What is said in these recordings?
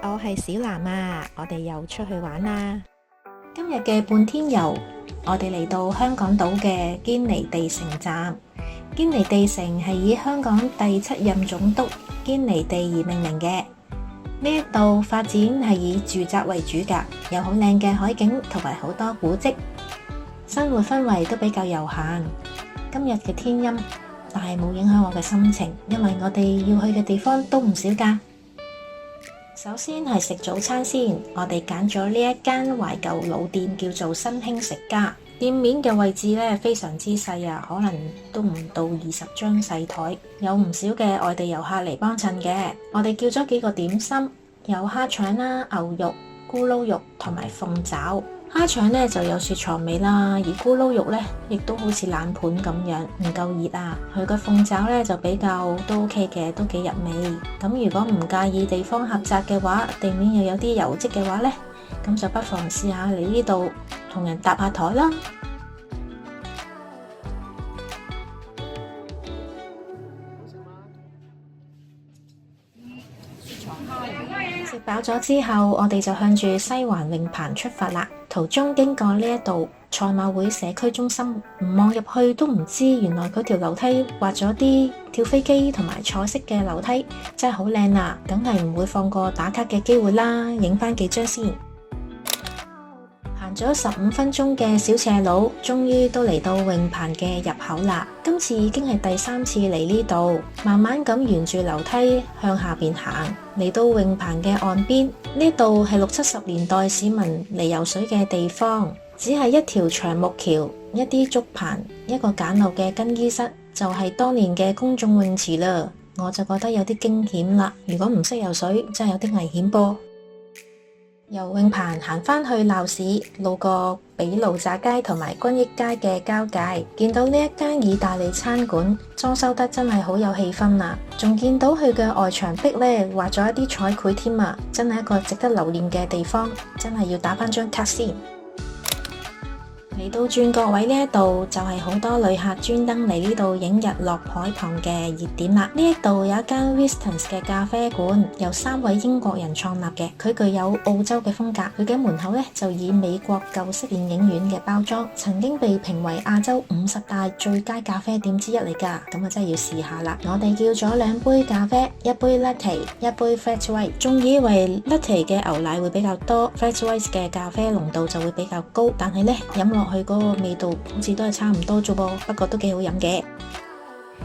我係小藍啊，我哋又出去玩啦。今日嘅半天遊，我哋嚟到香港島嘅堅尼地城站。堅尼地城係以香港第7任總督堅尼地而命名嘅。呢一度發展係以住宅為主㗎，有好靚嘅海景同埋好多古蹟，生活氛圍都比較悠閒。今日嘅天陰，但係冇影響我嘅心情，因為我哋要去嘅地方都唔少㗎。首先係食早餐先，我哋揀咗呢一間懷舊老店，叫做新興食家。店面嘅位置咧非常之細啊，可能都唔到20張細台，有唔少嘅外地遊客嚟幫襯嘅。我哋叫咗幾個點心，有蝦腸啦、牛肉、咕嚕肉同埋鳳爪。蝦腸咧就有雪藏味啦，而咕嚕肉咧亦都好似冷盤咁樣，唔夠熱啊。佢個鳳爪咧就比較都 OK 嘅，都幾入味。咁如果唔介意地方狹窄嘅話，地面又有啲油漬嘅話咧，咁就不妨試下嚟呢度同人搭下台啦。食飽咗之後，我哋就向住西環泳棚出發啦。途中經過呢一度賽馬會社區中心，唔望入去都唔知原來嗰條樓梯畫咗啲跳飛機同埋彩色嘅樓梯，真係好靚啊！梗係唔會放過打卡嘅機會啦，影返幾張先。行咗15分鐘嘅小斜路，終於都嚟到泳棚嘅入口啦。今次已經係第3次嚟呢度，慢慢咁沿住樓梯向下邊行，嚟到泳棚嘅岸邊。呢度係60、70年代市民嚟游水嘅地方，只係一條長木橋、一啲竹棚、一個簡陋嘅更衣室，就係當年嘅公眾泳池啦。我就覺得有啲驚險啦，如果唔識游水，真係有啲危險噃。由泳棚行返去鬧市，路過比盧乍街同埋均益街嘅交界，見到呢一間意大利餐館，裝修得真係好有氣氛啊！仲見到佢嘅外牆壁咧畫咗一啲彩繪添啊，真係一個值得留念嘅地方，真係要打返張卡先。嚟到轉角位呢一度就係好多旅客專登嚟呢度影日落海旁嘅熱點啦。呢一度有一間 Wistons 嘅咖啡館，由3位英國人創立嘅，佢具有澳洲嘅風格。佢嘅門口咧就以美國舊式電影院嘅包裝，曾經被評為亞洲50大最佳咖啡店之一嚟㗎。咁啊真係要試下啦！我哋叫咗2杯咖啡，一杯 latte， 一杯 flat white。仲以為 latte 嘅牛奶會比較多， flat white 嘅咖啡濃度就會比較高，但係咧飲落去嗰個味道好似都係差唔多啫噃，不過都幾好飲嘅。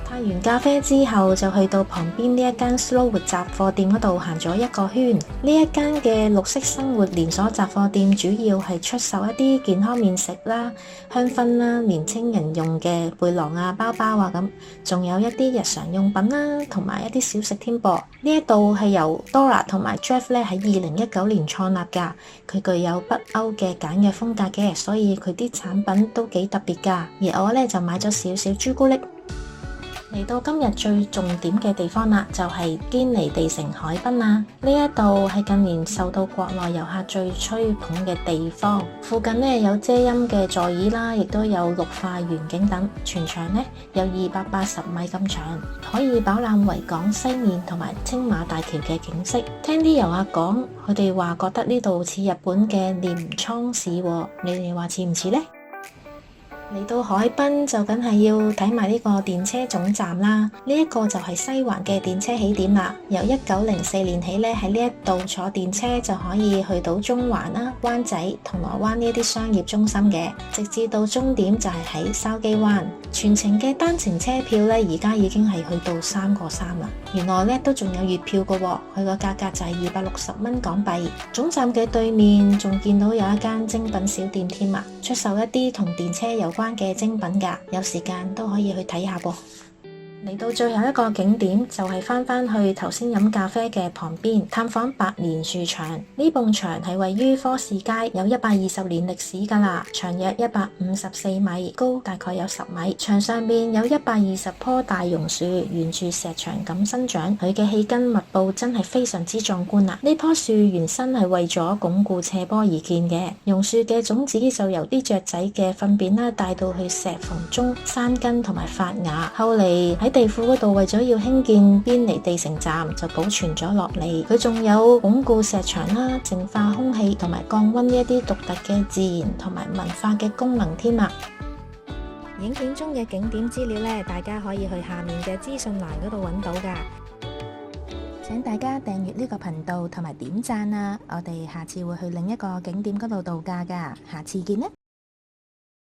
嘆完咖啡之後，就去到旁邊呢一間 Slow 活雜貨店嗰度行咗一個圈。呢一間嘅綠色生活連鎖雜貨店主要係出售一啲健康麵食啦、香薰啦、年輕人用嘅背囊啊、包包啊咁，仲有一啲日常用品啦，同埋一啲小食添噃。呢一度係由 Dora 同埋 Jeff 咧喺2019年創立噶，佢具有北歐嘅簡約風格嘅，所以佢啲產品都幾特別噶。而我咧就買咗少少朱古力。嚟到今日最重點嘅地方啦，就係堅尼地城海濱啦。呢一度係近年受到國內遊客最吹捧嘅地方。附近呢有遮陰嘅座椅啦，亦都有綠化園景等。全長呢有280米咁長，可以飽覽維港西面同埋青馬大橋嘅景色。聽啲遊客講，佢哋話覺得呢度似日本嘅鎌倉市喎，你哋話似唔似呢？嚟到海濱就梗係要睇埋呢個電車總站啦，呢一個就係西環嘅電車起點啦。由1904年起咧，喺呢一度坐電車就可以去到中環啦、灣仔、銅鑼灣呢啲商業中心嘅，直至到終點就係喺筲箕灣。全程嘅單程車票咧，而家已經係去到3個3啦。原來咧都仲有月票㗎喎，佢個價格就係260蚊港幣。總站嘅對面仲見到有一間精品小店添啊，出售一啲同電車有關嘅精品㗎，有時間都可以去睇下噃。嚟到最後一個景點就係返去頭先飲咖啡嘅旁邊，探訪百年樹牆。呢埲牆係位於科士街，有120年歷史㗎啦，長約154米，高大概有10米。牆上面有120棵大榕樹，沿住石牆咁生長，佢嘅氣根密布真係非常之壯觀啦。呢棵樹原身係為咗鞏固斜坡而建嘅，榕樹嘅種子就由啲雀仔嘅糞便啦帶到去石縫中生根同埋發芽，後嚟喺喺地庫嗰度為咗要興建邊離地城站就保存咗落嚟。佢仲有鞏固石牆啦、淨化空氣同埋降溫呢一啲獨特嘅自然同埋文化嘅功能添啊！影片中嘅景點資料呢，大家可以去下面嘅資訊欄嗰度揾到㗎。請大家訂閱呢個頻道同埋點讚啊！我哋下次會去另一個景點嗰度度假㗎，下次見啦！